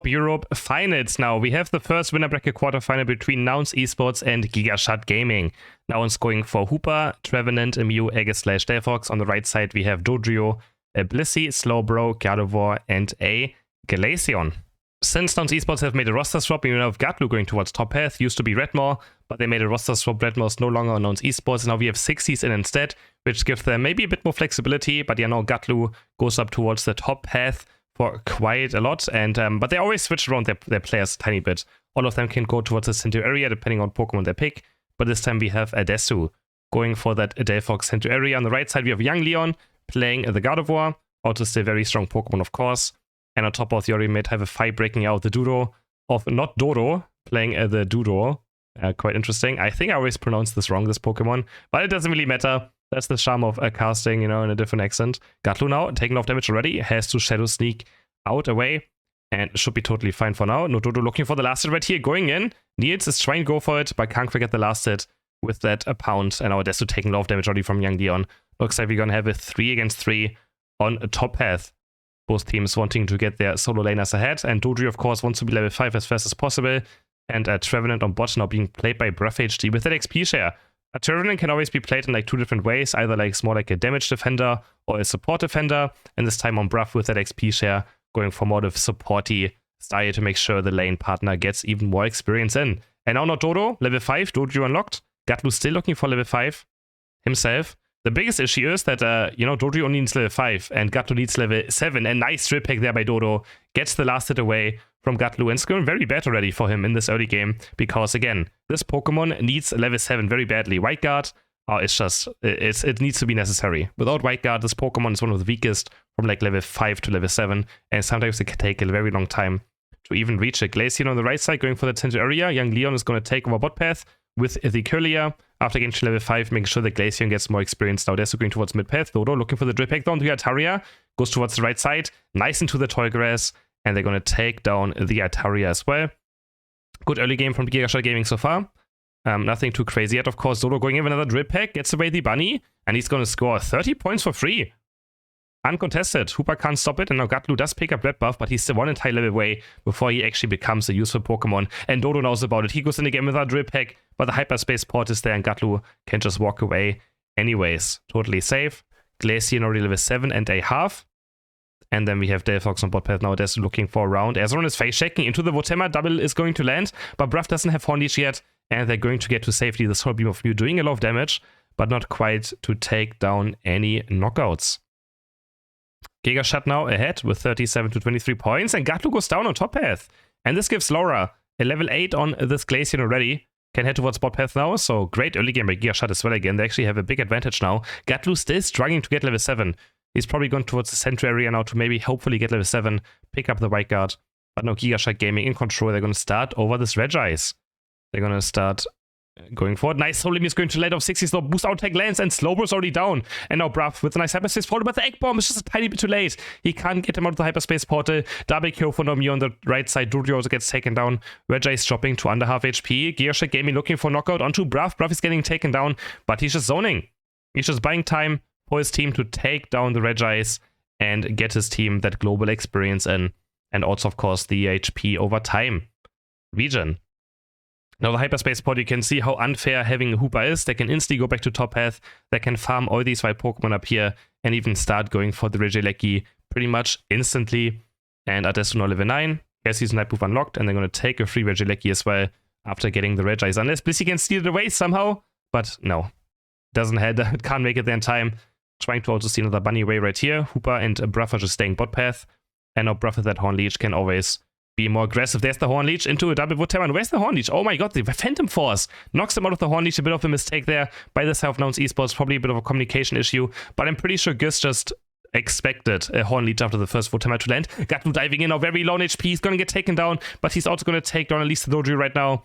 Europe finals now. We have the first winner bracket quarterfinal between Nouns Esports and Gigachad Gaming. Nouns going for Hooper, Trevenant, Aeos, Aeos / Delphox. On the right side, we have Dodrio, a Blissey, Slowbro, Gardevoir, and a Glaceon. Since Nouns Esports have made a roster swap, we now have Gatlu going towards top path. Used to be Redmore, but they made a roster swap. Redmore is no longer on Nouns Esports. Now we have 60s in instead, which gives them maybe a bit more flexibility. But yeah, now Gatlu goes up towards the top path for quite a lot. And but they always switch around their players a tiny bit. All of them can go towards the center area depending on Pokemon they pick. But this time we have Adesu going for that Delphox center area. On the right side, we have Young Leon playing the Gardevoir. Also still very strong Pokemon, of course. And on top of the already made have a fight breaking out the Dodo of not Dodo playing the Dodo. Quite interesting. I think I always pronounce this wrong, this Pokemon, but it doesn't really matter. That's the charm of casting, you know, in a different accent. Gatlu now taking off damage already, has to Shadow Sneak out away and should be totally fine for now. No Dodo looking for the last hit right here, going in. Niels is trying to go for it, but can't forget the last hit with that pound. And now Desu taking a lot of damage already from Young Leon. Looks like we're gonna have a 3 against 3 on a top path. Both teams wanting to get their solo laners ahead, and Dodrio, of course, wants to be level 5 as fast as possible. And Trevenant on bot now being played by Bruff HD with that XP share. A Trevenant can always be played in like 2 different ways, either like more like a damage defender or a support defender, and this time on Bruff with that XP share, going for more of supporty style to make sure the lane partner gets even more experience in. And now not Dodo, level 5, Dodrio unlocked. Gatlu still looking for level 5 himself. The biggest issue is that, Dodrio only needs level 5 and Gatlu needs level 7. And nice drip pick there by Dodo. Gets the last hit away from Gatlu, and it's going very bad already for him in this early game. Because, again, this Pokemon needs level 7 very badly. White Guard, it needs to be necessary. Without White Guard, this Pokemon is one of the weakest from like level 5 to level 7. And sometimes it can take a very long time to even reach it. Glaceon on the right side going for the center area. Young Leon is going to take over bot path with the Curlia. After getting to level 5, making sure that Glaceon gets more experience now. They're going towards mid-path. Dodo looking for the drip hack down to Ataria. Goes towards the right side. Nice into the Toy Grass. And they're going to take down the Ataria as well. Good early game from Gigachad Gaming so far. Nothing too crazy yet, of course. Dodo going in with another drip pack. Gets away the bunny. And he's going to score 30 points for free. Uncontested. Hooper can't stop it, and now Gatlu does pick up Red Buff, but he's still one entire level away before he actually becomes a useful Pokemon. And Dodo knows about it. He goes in again with a Drip Pack, but the Hyperspace Port is there, and Gatlu can just walk away anyways. Totally safe. Glaceon already level 7 and a half. And then we have Delphox on bot path now. There's looking for a round. Azeron is face checking into the Votema. Double is going to land, but Bruff doesn't have Horn Leech yet, and they're going to get to safety. The Soul Beam of Mew doing a lot of damage, but not quite to take down any knockouts. Gigachad now ahead with 37 to 23 points, and Gatlu goes down on top path. And this gives Laura a level 8 on this Glaceon already. Can head towards bot path now, so great early game by Gigachad as well again. They actually have a big advantage now. Gatlu still struggling to get level 7. He's probably going towards the center area now to maybe hopefully get level 7, pick up the White Guard. But now Gigachad Gaming in control. They're going to start over this Regice. They're going to start going forward. Nice. Soul Limb is going to let off 60 slow. Boost out, take lands, and Slowbro's already down. And now Bruff with a nice hyperspace portal, but the Egg Bomb is just a tiny bit too late. He can't get him out of the hyperspace portal. Double kill for Nomi on the right side. Dodrio also gets taken down. Regice dropping to under half HP. Gigachad Gaming looking for knockout onto Bruff. Bruff is getting taken down, but he's just zoning. He's just buying time for his team to take down the Regice and get his team that global experience in. And also, of course, the HP over time region. Now the Hyperspace Pod, you can see how unfair having a Hooper is. They can instantly go back to top path. They can farm all these 5 Pokemon up here and even start going for the Regieleki pretty much instantly. And Adesu now level 9. Yes, he's Night Move unlocked, and they're going to take a free Regieleki as well after getting the Regice. Unless Blissey can steal it away somehow, but no. Doesn't have, can't make it there in time. Trying to also see another bunny away right here. Hooper and Bruff are just staying bot path. And now Bruff with that Horn Leech can always be more aggressive. There's the Horn Leech into a double Votema. Where's the Horn Leech? Oh my god, the Phantom Force knocks him out of the Horn Leech. A bit of a mistake there by the South Nouns Esports. Probably a bit of a communication issue, but I'm pretty sure Gus just expected a Horn Leech after the first Votema to land. Gatlu diving in, now very low on HP. He's going to get taken down, but he's also going to take down at least the Dodrio right now.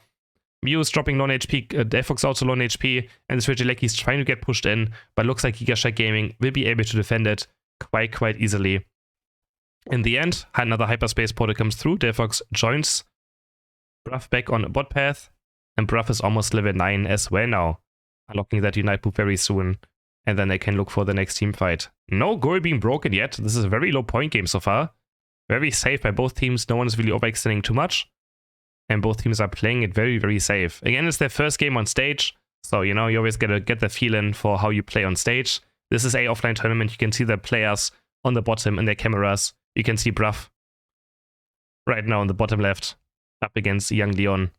Mew is dropping low on HP, Delphox also low on HP, and this Regieleki is trying to get pushed in, but looks like Gigachad Gaming will be able to defend it quite easily. In the end, another Hyperspace Portal comes through. Delphox joins Bruff back on bot path, and Bruff is almost level 9 as well now, unlocking that Unite move very soon, and then they can look for the next team fight. No goal being broken yet. This is a very low point game so far. Very safe by both teams. No one is really overextending too much. And both teams are playing it very, very safe. Again, it's their first game on stage. So, you know, you always gotta get the feeling for how you play on stage. This is a offline tournament. You can see the players on the bottom in their cameras. You can see Bruff right now on the bottom left up against Young Leon.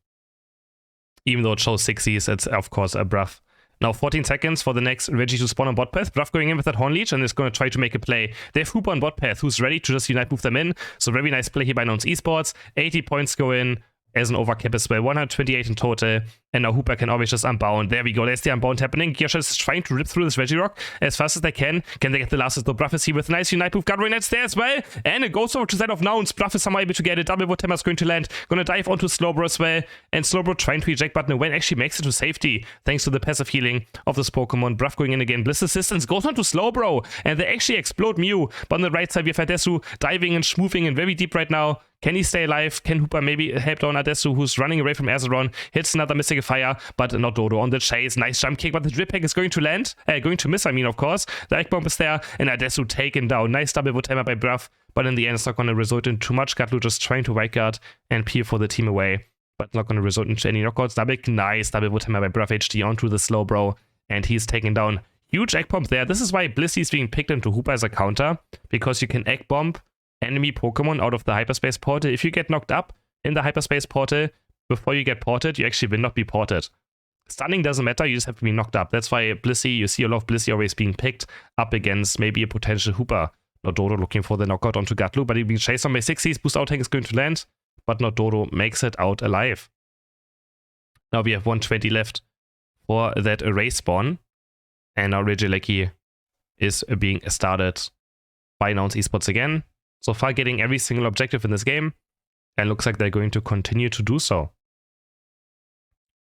Even though it shows 60s, it's of course a Bruff. Now 14 seconds for the next Reggie to spawn on bot path. Bruff going in with that Horn Leech and is going to try to make a play. They have Hooper on bot path who's ready to just unite move them in. So very nice play here by Nouns Esports. 80 points go in as an overcap as well. 128 in total. And now Hooper can always just unbound. There we go. There's the unbound happening. Gigachad is trying to rip through this Regirock as fast as they can. Can they get the last? The Bruff is here with a nice unite move. Gathering Nets there as well. And it goes over to the side of Nouns. Bruff is somehow able to get it. Double Votemma is going to land. Gonna dive onto Slowbro as well. And Slowbro trying to eject, but Nowen actually makes it to safety thanks to the passive healing of this Pokemon. Bruff going in again. Bliss Assistance goes on to Slowbro. And they actually explode Mew. But on the right side, we have Adesu diving and schmoofing in very deep right now. Can he stay alive? Can Hooper maybe help down Adesu, who's running away from Azeron? Hits another Mystic Fire, but not Dodo on the chase. Nice jump kick, but the Drip Pack is going to land. Going to miss, I mean, of course. The Egg Bomb is there, and Adesu taken down. Nice double Votemma by Bruff, but in the end, it's not going to result in too much. Gatlu just trying to right guard and peel for the team away, but not going to result into any knockouts. Nice double Votemma by Bruff HD onto the Slowbro, and he's taken down. Huge Egg Bomb there. This is why Blissey is being picked into Hooper as a counter, because you can Egg Bomb enemy Pokemon out of the hyperspace portal. If you get knocked up in the hyperspace portal before you get ported, you actually will not be ported. Stunning doesn't matter, you just have to be knocked up. That's why Blissey, you see a lot of Blissey always being picked up against maybe a potential Hooper. Not Dodo looking for the knockout onto Gatlu, but he's being chased on by 60s. Boost out tank is going to land, but not Dodo makes it out alive. Now we have 120 left for that array spawn. And now Regieleki is being started by Nouns Esports again. So far getting every single objective in this game, and looks like they're going to continue to do so.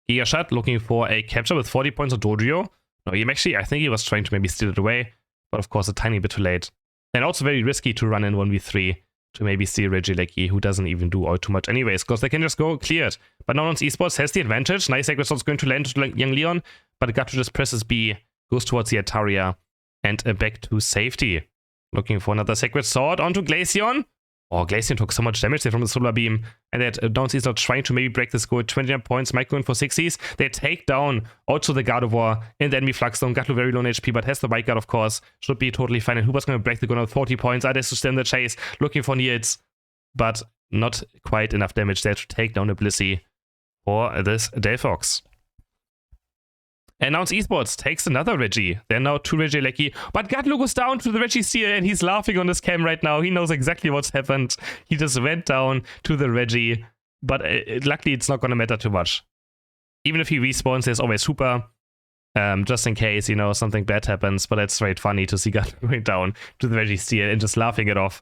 Gigachad looking for a capture with 40 points on Dodrio. No, I think he was trying to maybe steal it away, but of course a tiny bit too late. And also very risky to run in 1v3 to maybe steal Regieleki, who doesn't even do all too much anyways, because they can just go cleared. But now Nouns Esports has the advantage. Nice Sacred Sword's going to land to Young Leon, but Gato just presses B, goes towards the Ataria, and back to safety. Looking for another Sacred Sword onto Glaceon. Oh, Glaceon took so much damage there from the Solar Beam. And that Nouns is not trying to maybe break the score. 29 points, Mike going for 60s. They take down also the Gardevoir in the enemy Flux Zone. Gatlu very low on HP, but has the right guard, of course. Should be totally fine. And Hooper's going to break the gun with 40 points. Adesu still in the chase, looking for Niels. But not quite enough damage there to take down the Blissey for this Delphox. And Nouns Esports takes another Reggie. They're now 2 Regieleki. But Gatlu goes down to the Reggie Steal and he's laughing on his cam right now. He knows exactly what's happened. He just went down to the Reggie. But luckily it's not going to matter too much. Even if he respawns, there's always Hooper. Just in case, you know, something bad happens. But it's very funny to see Gatlu going down to the Reggie Steal and just laughing it off.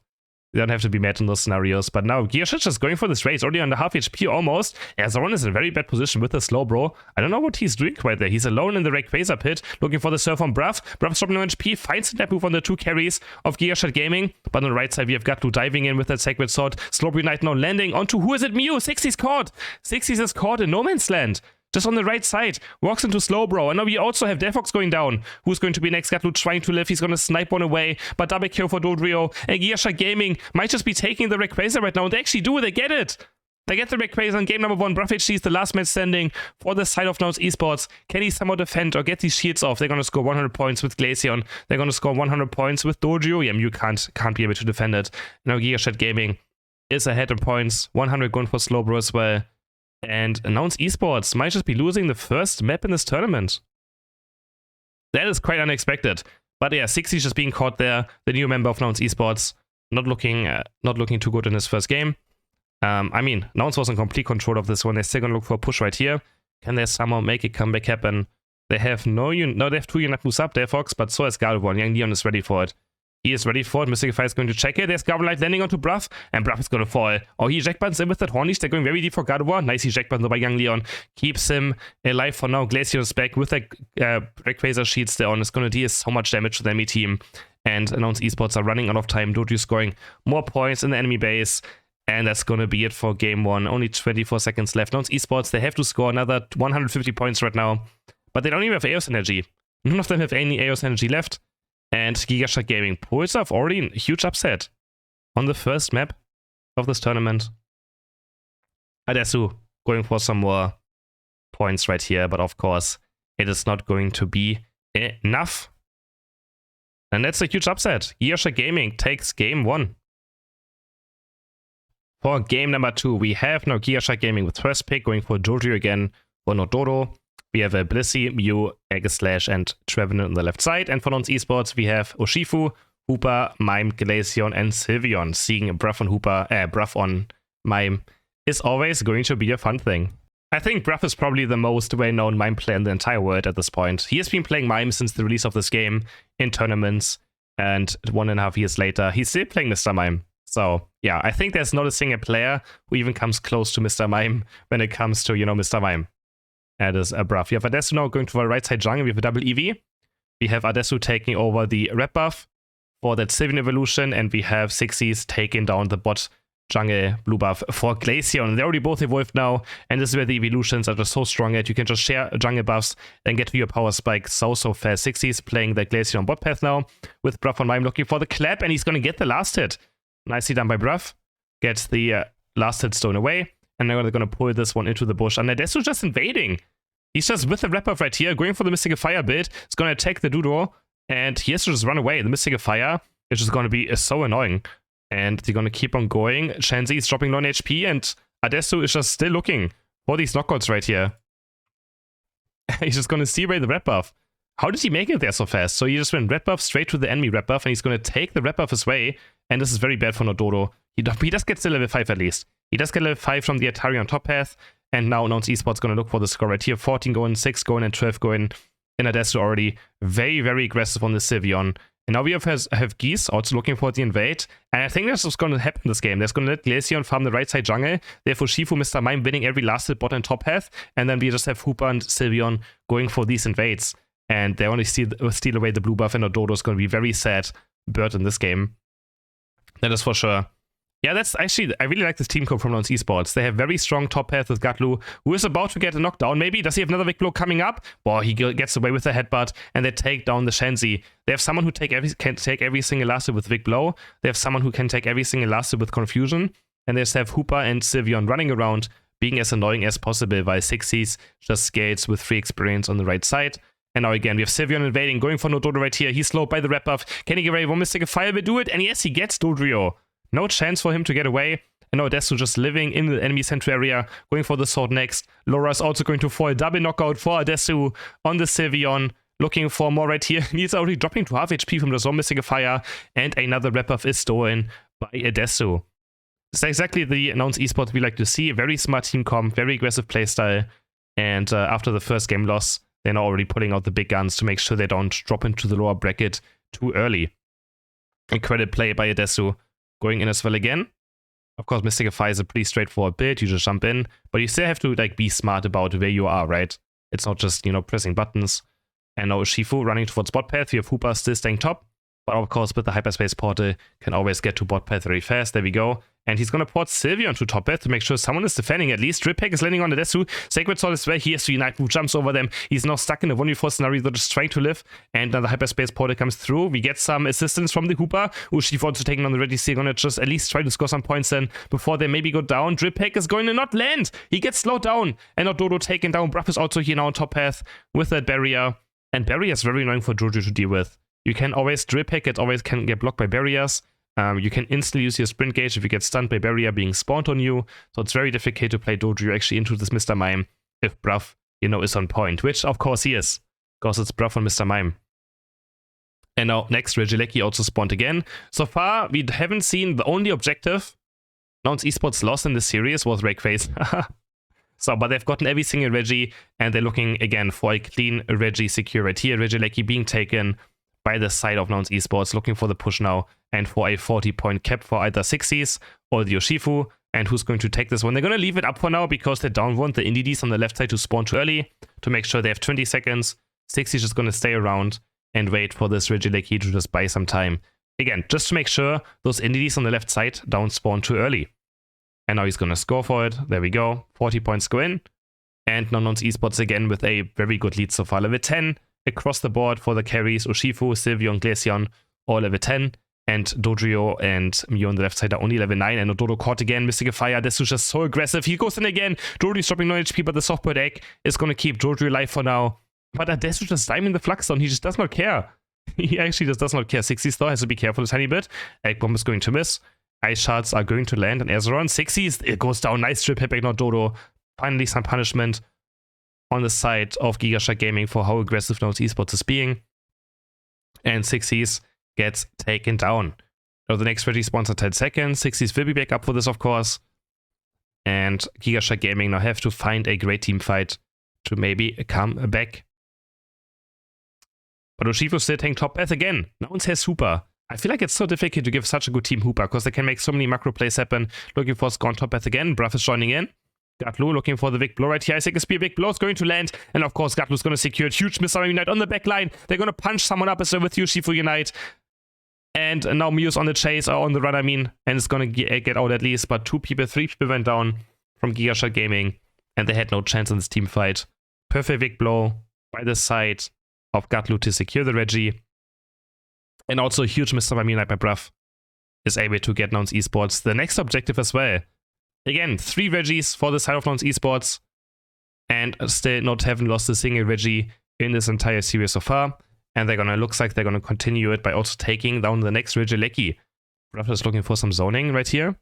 You don't have to be mad in those scenarios. But now Gigachad is going for this race, already under half HP almost. Azeron is in a very bad position with the Slowbro. I don't know what he's doing quite there. He's alone in the Rayquaza pit, looking for the Surf on Bruff. Bruff's dropping no HP, finds the net move on the 2 carries of Gigachad Gaming. But on the right side, we have Gatlu diving in with that Sacred Sword. Slowbro Knight now landing onto, who is it? Mew! 60's caught! 60's is caught in no man's land. Just on the right side, walks into Slowbro. And now we also have Delphox going down. Who's going to be next? Gatlu trying to live. He's going to snipe one away. But double kill for Dodrio. And Gigachad Gaming might just be taking the Rayquaza right now. And they actually do. They get it. They get the Rayquaza in game number 1. Bruff HD is the last man standing for the side of Nouns Esports. Can he somehow defend or get these shields off? They're going to score 100 points with Glaceon. They're going to score 100 points with Dodrio. Yeah, Mew can't be able to defend it. Now Gigachad Gaming is ahead in points. 100 going for Slowbro as well. And Nouns Esports might just be losing the first map in this tournament. That is quite unexpected. But yeah, 60's just being caught there. The new member of Nouns Esports, not looking too good in his first game. I mean, Nouns was in complete control of this one. They're still gonna look for a push right here. Can they somehow make a comeback happen? They have they have 2 unit moves up, Delphox, but so is Gardevoir. Young Leon is ready for it. He is ready for it. Mystic Fire is going to check it. There's Gardevoir landing onto Bruff, and Bruff is going to fall. Oh, he eject buttons in with that Horn Leech. They're going very deep for Gardevoir. Nice eject button by Young Leon. Keeps him alive for now. Glaceon is back with the Rayquaza sheets there on. It's going to deal so much damage to the enemy team. And Nouns Esports are running out of time. Dodrio scoring more points in the enemy base. And that's going to be it for game 1. Only 24 seconds left. Nouns Esports, they have to score another 150 points right now. But they don't even have Aeos energy. None of them have any Aeos energy left. And Gigachad Gaming pulls off already a huge upset on the first map. of this tournament. Adesu going for some more points right here, but of course, it is not going to be enough. And that's a huge upset. Gigachad Gaming takes game 1. For game number 2, we have now Gigachad Gaming with first pick going for Jojo again for Nodoro. We have a Blissey, Mew, Aegislash, and Trevenant on the left side. And for Nouns Esports, we have Urshifu, Hooper, Mime, Glaceon, and Sylveon. Seeing Bruff on Hooper, Bruff on Mime is always going to be a fun thing. I think Bruff is probably the most well-known Mime player in the entire world at this point. He has been playing Mime since the release of this game in tournaments, and 1.5 years later, he's still playing Mr. Mime. So, yeah, I think there's not a single player who even comes close to Mr. Mime when it comes to, Mr. Mime. That is a Bruff. We have Adesu now going to the right side jungle. We have a double EV. We have Adesu taking over the red buff for that Sylveon evolution, and we have Sixies taking down the bot jungle blue buff for Glaceon. They're already both evolved now, and this is where the evolutions are just so strong that you can just share jungle buffs and get to your power spike so fast. Sixies playing the Glaceon bot path now with Bruff on Mime looking for the clap, and he's going to get the last hit. Nicely done by Bruff. Gets the last hit stone away, and now they're going to pull this one into the bush. And Adesu just invading. He's just with the wrap-up right here, going for the Mystical Fire build. It's going to attack the Doodle, and he has to just run away. The Mystical Fire is just going to be so annoying. And they're going to keep on going. Shanzi is dropping 9 HP, and Adesu is just still looking for these knockouts right here. He's just going to see away the red buff. How did he make it there so fast? So he just went red buff straight to the enemy red buff, and he's going to take the red buff his way. And this is very bad for Nodoro. He does get to level 5 at least. He does get level 5 from the Atari on top path. And now Nouns Esports going to look for the score right here. 14 going, 6 going, and 12 going. And Adesu already very, very aggressive on the Sylveon. And now we have Geese also looking for the invade. And I think that's what's going to happen in this game. They're going to let Glaceon farm the right side jungle. Therefore, Shifu, Mr. Mime winning every last hit bot and top path. And then we just have Hooper and Sylveon going for these invades. And they only steal away the blue buff, and Nodoro is going to be very sad bird in this game. That is for sure. Yeah, that's actually, I really like this team code from Nouns Esports. They have very strong top path with Gatlu, who is about to get a knockdown, maybe. Does he have another big blow coming up? Well, he gets away with the headbutt, and they take down the Shanzi. They have someone who can take every single last hit with big blow. They have someone who can take every single last hit with confusion. And they just have Hooper and Sylveon running around, being as annoying as possible, while Sixies just scales with free experience on the right side. And now again, we have Sylveon invading, going for Nodoro right here. He's slowed by the red buff. Can he get away? One Mystical Fire will do it, and yes, he gets Dodrio. No chance for him to get away. And now Adesu just living in the enemy center area, going for the sword next. Laura is also going to fall. Double knockout for Adesu on the Sylveon. Looking for more right here. He's already dropping to half HP from the Zone Mystical Fire. And another red buff is stolen by Adesu. It's exactly the Nouns Esports we like to see. Very smart team comp, very aggressive playstyle. And after the first game loss, they're now already pulling out the big guns to make sure they don't drop into the lower bracket too early. Incredible play by Adesu. Going in as well again. Of course, Mystical Fire is a pretty straightforward build. You just jump in. But you still have to be smart about where you are, right? It's not just, pressing buttons. And now Shifu running towards bot path. We have Hooper still staying top. But of course, with the hyperspace portal, can always get to bot path very fast. There we go. And he's going to port Sylveon to top path to make sure someone is defending at least. Drip Pack is landing on Adesu. Sacred Sword is where he has to unite move, jumps over them. He's now stuck in a 1v4 scenario, they're just trying to live. And now the hyperspace portal comes through. We get some assistance from the Hooper. Urshifu also taking on the ready. So going to just at least try to score some points then before they maybe go down. Drip Pack is going to not land. He gets slowed down. And now Dodo taken down. Bruff is also here now on top path with that barrier. And barrier is very annoying for Jojo to deal with. You can always Drip Pack, it always can get blocked by barriers. You can instantly use your sprint gauge if you get stunned by barrier being spawned on you. So it's very difficult to play Dojo actually into this Mr. Mime if Bruff, is on point. Which, of course, he is. Because it's Bruff on Mr. Mime. And now, next, Regieleki also spawned again. So far, we haven't seen the only objective Nouns Esports lost in this series was Rakeface. But they've gotten every single Regi, and they're looking, again, for a clean Regi secure right here. Regieleki being taken by the side of Nouns Esports, looking for the push now, and for a 40-point cap for either Sixies or the Urshifu. And who's going to take this one? They're going to leave it up for now because they don't want the Indies on the left side to spawn too early to make sure they have 20 seconds. Sixies just going to stay around and wait for this Regieleki to just buy some time. Again, just to make sure those Indies on the left side don't spawn too early. And now he's going to score for it. There we go. 40 points go in. And now Nouns Esports again with a very good lead so far. Level 10 across the board for the carries. Urshifu, Sylveon, Glaceon, all level 10. And Dodrio and Mew on the left side are only level 9. And Dodo caught again, Mystic Fire. This is just so aggressive. He goes in again. Dodrio's dropping no HP, but the softboiled egg is going to keep Dodrio alive for now. But Adesu just diming the Flux Zone. He just does not care. He actually just does not care. 60s though has to be careful a tiny bit. Egg Bomb is going to miss. Ice Shards are going to land on Azeron. 60s, it goes down. Nice trip hit back, not Dodo. Finally some punishment on the side of Gigachad Gaming for how aggressive Nouns Esports is being. And 60s gets taken down. So the next Reggie spawns in 10 seconds. 60s will be back up for this, of course. And Gigachad Gaming now have to find a great team fight to maybe come back. But Urshifu still taking top path again. Nouns has Hooper. I feel like it's so difficult to give such a good team Hooper because they can make so many macro plays happen. Looking for Scorn top path again. Bruff is joining in. Gatlu looking for the big blow right here. I think a spear big blow is going to land. And of course, Gatlu's going to secure it. Huge Missile Unite on the back line. They're going to punch someone up as well with Urshifu Unite. And now Mew's on the chase, or on the run, I mean. And it's going to get out at least. But 3 people went down from Gigachad Gaming. And they had no chance in this team fight. Perfect big blow by the side of Gatlu to secure the Reggie. And also a huge Mr. Unite by Bruff is able to get Nouns Esports the next objective as well. Again, 3 Reggies for the side of Nouns Esports. And still not having lost a single Reggie in this entire series so far. And looks like they're gonna continue it by also taking down the next Reggie Lecky. Bruff is looking for some zoning right here.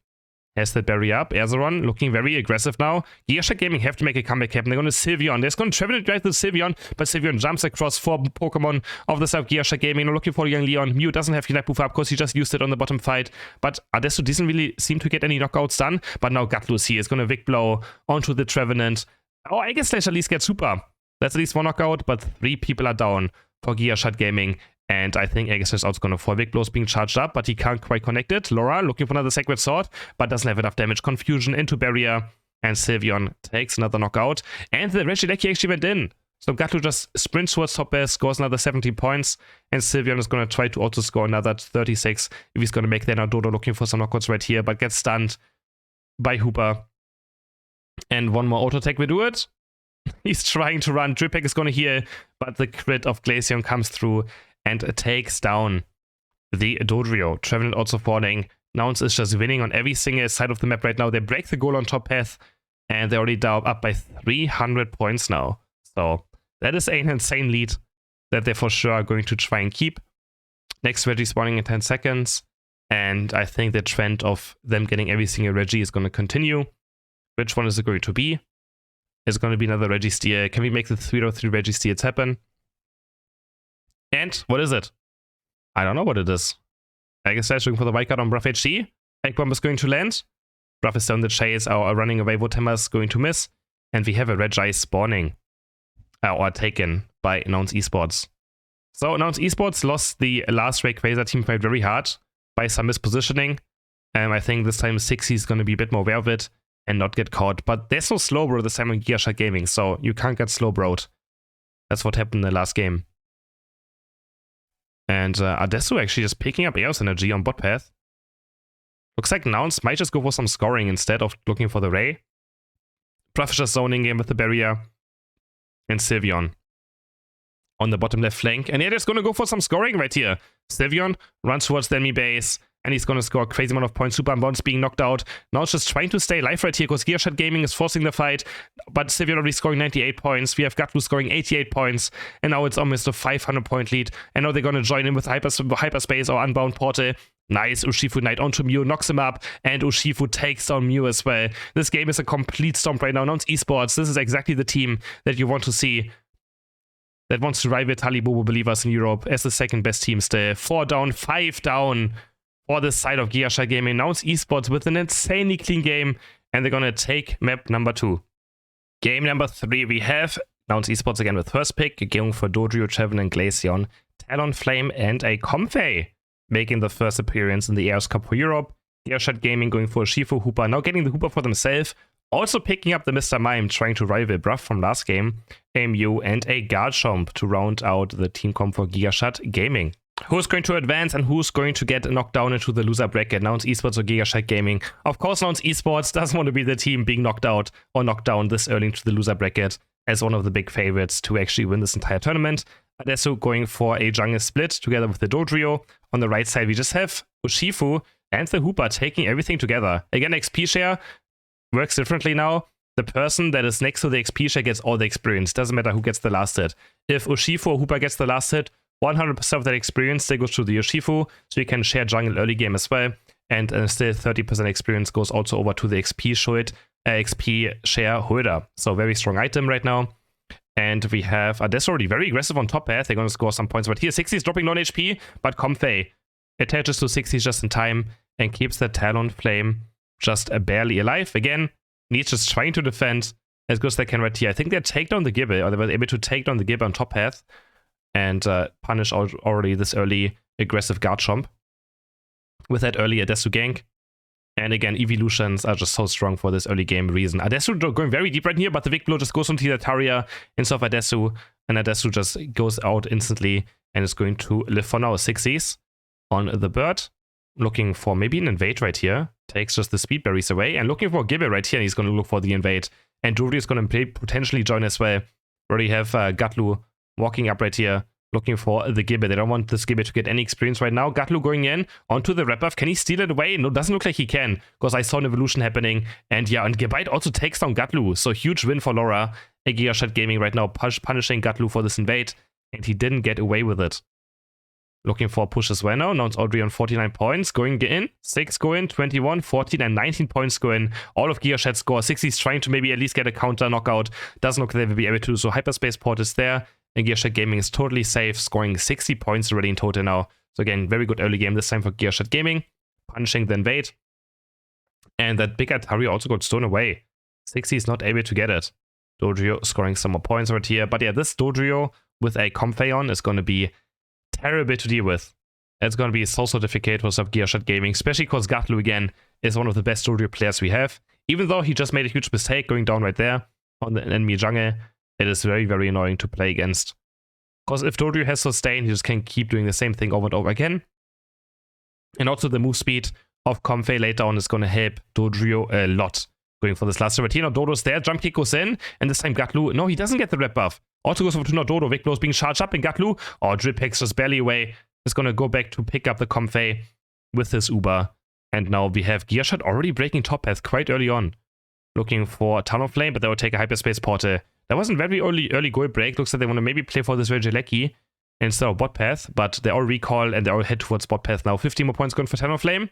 Has that barrier up. Azeron looking very aggressive now. Gigachad Gaming have to make a comeback happen. They're going to Sylveon. They're going to travel it right to Sylveon, but Sylveon jumps across 4 Pokemon of the side of Gigachad Gaming. They're looking for young Leon. Mew doesn't have Unite Move up because he just used it on the bottom fight. But Adesu doesn't really seem to get any knockouts done. But now Gatlu's here is going to Vic Blow onto the Trevenant. Oh, I guess Slash at least gets Super. That's at least 1 knockout, but 3 people are down for Gigachad Gaming. And I think Aeos is also going to fall. Big Blow's being charged up, but he can't quite connect it. Laura looking for another Sacred Sword, but doesn't have enough damage. Confusion into Barrier, and Sylveon takes another knockout. And the Regieleki actually went in. So Gatlu just sprints towards top base, scores another 17 points, and Sylveon is going to try to also score another 36 if he's going to make that. Now Dodo looking for some knockouts right here, but gets stunned by Hooper. And one more auto attack will do it. He's trying to run. Drip Pack is going to heal, but the crit of Glaceon comes through and takes down the Dodrio. Trevenant also falling. Nouns is just winning on every single side of the map right now. They break the goal on top path, and they're already down up by 300 points now. So that is an insane lead that they for sure are going to try and keep. Next Reggie spawning in 10 seconds, and I think the trend of them getting every single Reggie is going to continue. Which one is it going to be? Is it going to be another Reggie steal? Can we make the 3-3 Reggie steals happen? And what is it? I don't know what it is. I guess they're looking for the white card on Bruff HD. Egg Bomb is going to land. Bruff is down the chase, or running away. Woodhammer is going to miss. And we have a Reggie spawning. Or taken by Nouns Esports. So Nouns Esports lost the last Rayquaza team fight very hard by some mispositioning. I think this time 60 is going to be a bit more aware of it and not get caught. But they're so slow bro this time on Gigachad Gaming, so you can't get slow broed. That's what happened in the last game. And Adesu actually just picking up Aeos energy on bot path. Looks like Nouns might just go for some scoring instead of looking for the Ray. Bruff is just zoning game with the barrier. And Sylveon on the bottom left flank. And yeah, they're just going to go for some scoring right here. Sylveon runs towards the enemy base. And he's going to score a crazy amount of points. Super Bounce being knocked out. Now it's just trying to stay alive right here because Gigachad Gaming is forcing the fight. But Sylveon already scoring 98 points. We have Gatlu scoring 88 points. And now it's almost a 500 point lead. And now they're going to join in with Hyperspace or Unbound Portal. Nice. Urshifu Knight onto Mew, knocks him up. And Urshifu takes down Mew as well. This game is a complete stomp right now. Nouns Esports, this is exactly the team that you want to see. That wants to rival Talibobo Believers in Europe as the second best team still. 4 down, 5 down. For the side of Gigachad Gaming. Nouns Esports with an insanely clean game, and they're gonna take map number 2. Game number 3, we have Nouns Esports again with first pick, going for Dodrio, Trevenant, Glaceon, Talonflame, and a Comfey, making the first appearance in the Aeos Cup for Europe. Gigachad Gaming going for Urshifu Hooper, now getting the Hooper for themselves, also picking up the Mr. Mime, trying to rival Bruff from last game, a Mew, and a Garchomp to round out the team comp for Gigachad Gaming. Who's going to advance and who's going to get knocked down into the loser bracket? Nouns Esports or Gigachad Gaming? Of course, Nouns Esports doesn't want to be the team being knocked out or knocked down this early into the loser bracket as one of the big favorites to actually win this entire tournament. Adesu going for a jungle split together with the Dodrio. On the right side, we just have Urshifu and the Hooper taking everything together. Again, XP share works differently now. The person that is next to the XP share gets all the experience. Doesn't matter who gets the last hit. If Urshifu or Hooper gets the last hit, 100% of that experience still goes to the Urshifu, so you can share jungle early game as well. And still 30% experience goes also over to the XP shareholder. So very strong item right now. And we have Adesso already very aggressive on top path. They're going to score some points. But here, 60 is dropping non HP, but Comfey attaches to 60 just in time and keeps the Talonflame just barely alive. Again, Needs just trying to defend as good as they can right here. I think they take down the Gibble, or they were able to take down the Gibble on top path and punish already this early aggressive guard chomp with that early Adesso gank. And again, evolutions are just so strong for this early game reason. Adesso going very deep right here, but the Vic Blow just goes onto the Taria instead of Adesso, and Adesso just goes out instantly and is going to live for now. 60s on the bird, looking for maybe an invade right here. Takes just the speed berries away and looking for Gibble right here, and he's going to look for the invade. And Dory is going to potentially join as well. We already have Gatlu walking up right here, looking for the Gibble. They don't want this Gibble to get any experience right now. Gatlu going in onto the red buff. Can he steal it away? No, doesn't look like he can, because I saw an evolution happening. And yeah, and Gebite also takes down Gatlu. So huge win for Laura. Gigachad Gaming right now punishing Gatlu for this invade, and he didn't get away with it. Looking for a push as well now. Now it's already on 49 points. Going in. 6 go in. 21, 14, and 19 points go in. All of Gigachad score. 60 is trying to maybe at least get a counter knockout. Doesn't look like they will be able to. So Hyperspace Port is there. And Gigachad Gaming is totally safe, scoring 60 points already in total now. So again, very good early game this time for Gigachad Gaming. Punishing the invade. And that big Atari also got stolen away. 60 is not able to get it. Dodrio scoring some more points right here. But yeah, this Dodrio with a Comfey on is going to be terrible to deal with. It's going to be so difficult for Gigachad Gaming, especially because Gatlu again is one of the best Dodrio players we have. Even though he just made a huge mistake going down right there on the enemy jungle, it is very, very annoying to play against. Because if Dodrio has sustain, he just can keep doing the same thing over and over again. And also the move speed of Comfey later on is going to help Dodrio a lot. Going for this last right here. Now Dodo's there, jump kick goes in, and this time Gatlu, no, he doesn't get the red buff. Also goes over to Dodo. Vic Blow is being charged up, and Gatlu, Drip Hex just barely away. Is going to go back to pick up the Comfey with his Uber. And now we have Gigachad already breaking top path quite early on. Looking for Talonflame, but they will take a Hyperspace Portal. That wasn't very early goal break. Looks like they want to maybe play for this Regieleki instead of bot path, but they all recall and they all head towards bot path now. 15 more points going for Talonflame.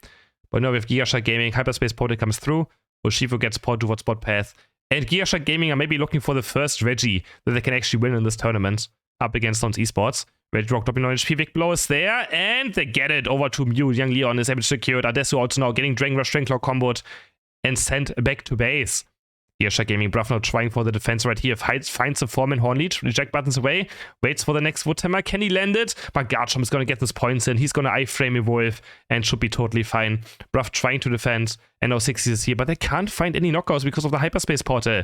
But now we have Gigachad Gaming. Hyperspace Portal comes through. Urshifu gets ported towards bot path. And Gigachad Gaming are maybe looking for the first Reggie that they can actually win in this tournament up against Nouns Esports. Regirock dropping on HP, Vic Blow is there, and they get it over to Mew. Young Leon is able to secure it. Adesso also now getting Dragon Rush, Dragon Claw comboed and sent back to base. Gigachad Gaming, Bruff now trying for the defense right here. Finds the Foreman Horn lead, reject buttons away, waits for the next Woodhammer. Can he land it? But Garchomp is going to get this points in. He's going to iframe Evolve and should be totally fine. Bruff trying to defend, and now 60 is here, but they can't find any knockouts because of the Hyperspace Portal.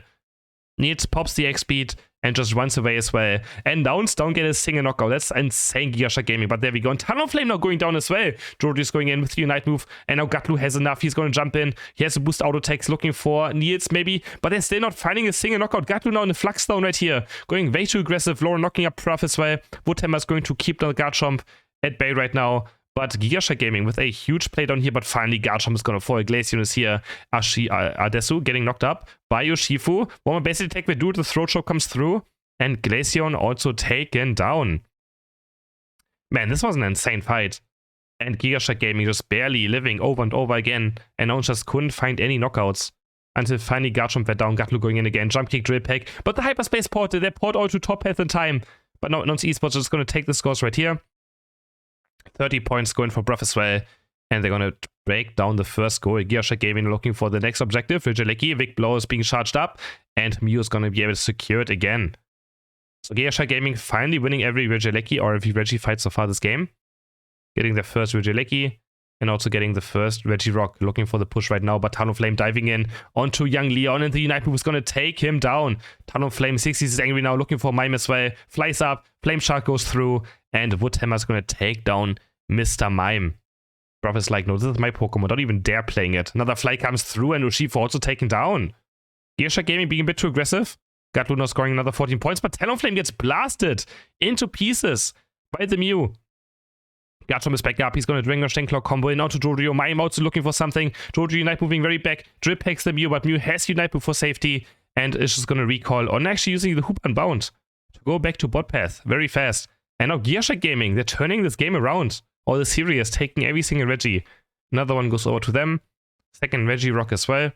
Needs pops the X speed and just runs away as well. And Nouns don't get a single knockout. That's insane, Gigachad Gaming. But there we go. And Talonflame now going down as well. Jordy's going in with the Unite move. And now Gatlu has enough. He's going to jump in. He has a boost auto attacks looking for Niels maybe. But they're still not finding a single knockout. Gatlu now in the flux down right here. Going way too aggressive. Laura knocking up Prof as well. Woodhammer is going to keep the Garchomp at bay right now. But Gigachad Gaming with a huge play down here, but finally Garchomp is going to fall. Glaceon is here. Adesso getting knocked up by Urshifu. One basically take the dude, the throat choke comes through, and Glaceon also taken down. Man, this was an insane fight. And Gigachad Gaming just barely living over and over again, and Nouns just couldn't find any knockouts. Until finally Garchomp went down, Gatlu going in again, jump kick, drill pack, but the Hyperspace Portal, they poured all to top path in time. But now Nouns Esports is going to take the scores right here. 30 points going for Bruff as well. And they're going to break down the first goal. Gigachad Gaming looking for the next objective. Regieleki, Vic Blow is being charged up. And Mew is going to be able to secure it again. So Gigachad Gaming finally winning every Regieleki or every Reggie fight so far this game. Getting the first Regieleki. And also getting the first Regirock. Looking for the push right now. But Talonflame diving in onto Young Leon. And the Unite move is going to take him down. Talonflame 60 is angry now. Looking for Mime as well. Flies up. Flame Shark goes through. And Woodhammer is going to take down Mr. Mime. Bruff is like, no, this is my Pokemon. Don't even dare playing it. Another fly comes through and Urshifu also taken down. Gigachad Gaming being a bit too aggressive. Gatlu now scoring another 14 points, but Talonflame gets blasted into pieces by the Mew. Garchomp is back up. He's going to Dragon Rush Clock combo in onto Dodrio. Mime also looking for something. Dodrio Unite moving very back. Drip hacks the Mew, but Mew has Unite Move for safety and is just going to recall on actually using the Hoop Unbound to go back to bot path very fast. And now Gigachad Gaming, they're turning this game around. All the series, taking every single Reggie. Another one goes over to them. Second Reggie Rock as well.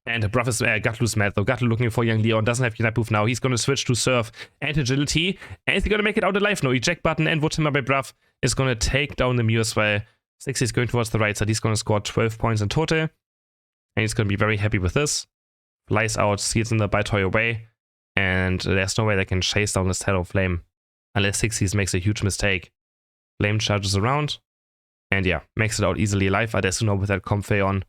And Bruff is Gatlu's mad though. Gatlu looking for young Leon. Doesn't have Unite Move now. He's going to switch to Surf and Agility. And is he going to make it out alive? No, eject button and Woodhammer by Bruff is going to take down the Mew as well. 6 is going towards the right side. He's going to score 12 points in total. And he's going to be very happy with this. Flies out, seals in the Baltoy away. And there's no way they can chase down this Talon Flame. Unless 60s makes a huge mistake. Flame charges around. And yeah, makes it out easily alive. Adesuno with that Comfey on.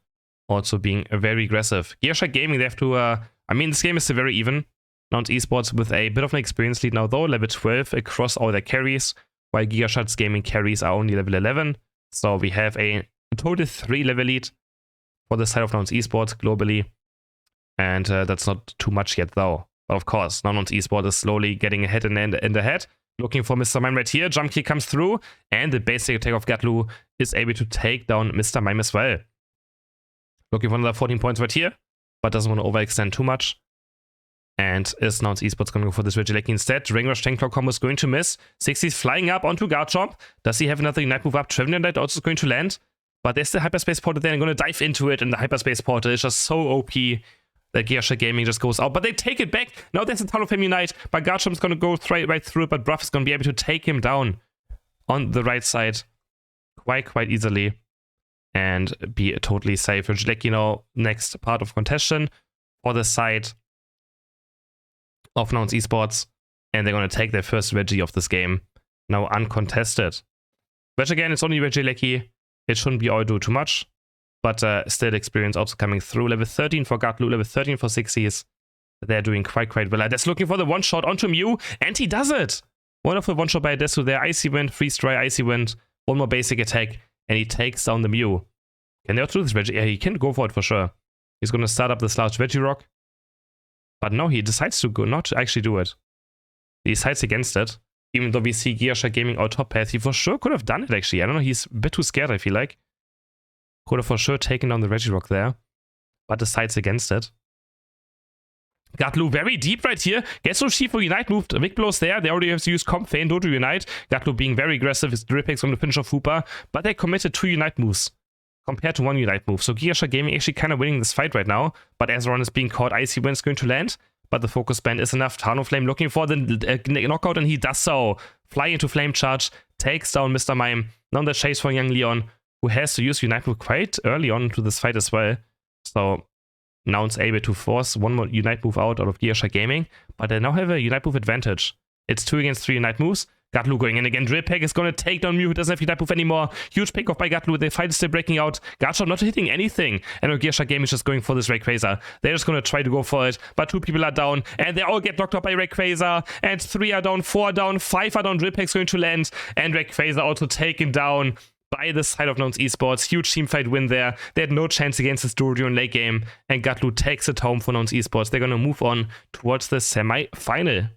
Also being very aggressive. Gigachad Gaming, they have to... I mean, this game is still very even. Nouns Esports with a bit of an experience lead now, though. Level 12 across all their carries. While Gigachad's gaming carries are only level 11. So we have a total 3 level lead for the side of Nouns Esports globally. And that's not too much yet, though. But of course, now Nouns Esports is slowly getting ahead in the head. Looking for Mr. Mime right here. Jump kick comes through. And the basic attack of Gatlu is able to take down Mr. Mime as well. Looking for another 14 points right here, but doesn't want to overextend too much. And is Nouns Esports going to go for this Regieleki instead? Ring Rush Tank Clock combo is going to miss. 60's flying up onto Garchomp. Does he have another Unite Move up? Traveling Light also is going to land. But there's the Hyperspace Portal there and going to dive into it. And the Hyperspace Portal is just so OP that Gigachad Gaming just goes out. But they take it back. Now there's a Talon Flame Unite. But Garchomp's going to go right through it. But Bruff is going to be able to take him down on the right side quite easily. And be totally safe. Regieleki now, next part of contention for the side of Nouns Esports. And they're going to take their first Reggie of this game. Now uncontested. Which again, it's only Regieleki. It shouldn't be all do too much. But still experience also coming through. Level 13 for Gatlu, level 13 for 60s. They're doing quite well. Adesu looking for the one-shot onto Mew. And he does it! Wonderful one-shot by Adesu there. Icy Wind, Freeze Dry, Icy Wind. One more basic attack. And he takes down the Mew. Can they outdo this Reggie? Yeah, he can go for it for sure. He's going to start up this large Reggie Rock. But no, he decides to not actually do it. He decides against it. Even though we see Gigachad Gaming out top path, he for sure could have done it actually. I don't know, he's a bit too scared, I feel like. Could have for sure taken down the Reggie Rock there. But decides against it. Gatlu very deep right here. Gets no Shifu Unite moved. Big blows there. They already have to use Comp, Fein, Dodo Unite. Gatlu being very aggressive. His drip picks on the finish of Hooper. But they committed 2 Unite moves compared to 1 Unite move. So Gigachad Gaming actually kind of winning this fight right now. But Azeron is being caught. Icy Wind is going to land. But the focus band is enough. Talonflame looking for the knockout, and he does so. Fly into Flame Charge. Takes down Mr. Mime. Now the chase for young Leon, who has to use Unite move quite early on into this fight as well. So Nouns able to force one more Unite move out of Gigachad Gaming, but they now have a Unite move advantage. It's 2 against 3 Unite moves. Gatlu going in again. Drill Pack is going to take down Mew, who doesn't have Unite move anymore. Huge pick off by Gatlu. The fight is still breaking out. Garchomp not hitting anything. And Gigachad Gaming is just going for this Rayquaza. They're just going to try to go for it, but 2 people are down, and they all get knocked out by Rayquaza. And 3 are down, 4 are down, 5 are down. Drill Pack's going to land, and Rayquaza also taken down by the side of Nouns Esports. Huge teamfight win there. They had no chance against this Dodrio in late game, and Gatlu takes it home for Nouns Esports. They're going to move on towards the semi-final.